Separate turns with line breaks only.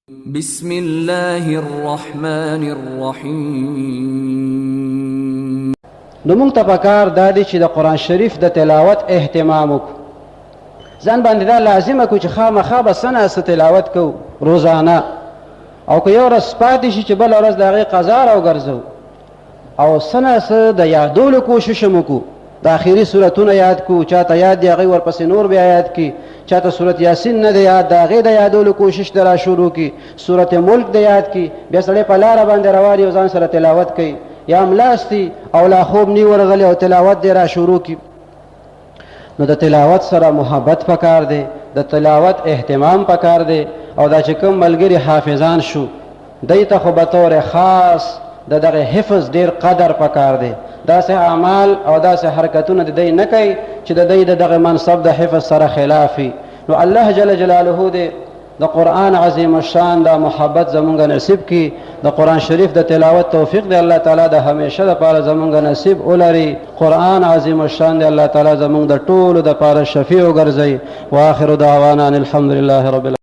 بسم الله الرحمن الرحیم.
نو موږ ته پکار دا دی چې د قرآن شریف د تلاوت اهتمام وکړو. ځان باندې دا لازمه کړو چې خامخا به څه ناڅه تلاوت کوو روزانه، او که یو ورځ پاتې شي چې بله ورځ د هغې قضا راوګرځو، او څه ناڅه د یادولو کوشش هم وکړو. د آخري صورتونه یاد کړو، چاته یاد دی هغې ورپسې نور بیا یاد کړي، چاته صورت یاسین نه دی یاد د هغې د یادولو کوشش د را شروع کړي، صورت ملک د یاد کړي، بیا سړی په لاره باندې روان یو ځان سره تلاوت کوي، یا ملاستي او لا خوب نی ورغلی او تلاوت دی را شروع کړي. نو د تلاوت سره محبت پکار دی، د تلاوت اهتمام پکار دی، او دا چې کوم ملګري حافظان شو دی ته خو بطور خاص د دغه حفظ ډیر قدر پکار دی. داسې اعمال او داسې حرکتونه د دی نه کوي چې د دی د دغه منصب د حفظ سره خلافي. نو الله جل جلاله دی د قرآن عظیم الشان دا محبت زمونږ نصیب کی، د قرآن شریف د تلاوت توفیق دی الله تعالی د همیشه د پاره زمونږ نصیب ولري. قرآن عظیم الشان دی الله تعالی زمونږ د ټولو د پاره شفیع وګرځي. واخر دعوانا ان الحمد لله رب العالمین.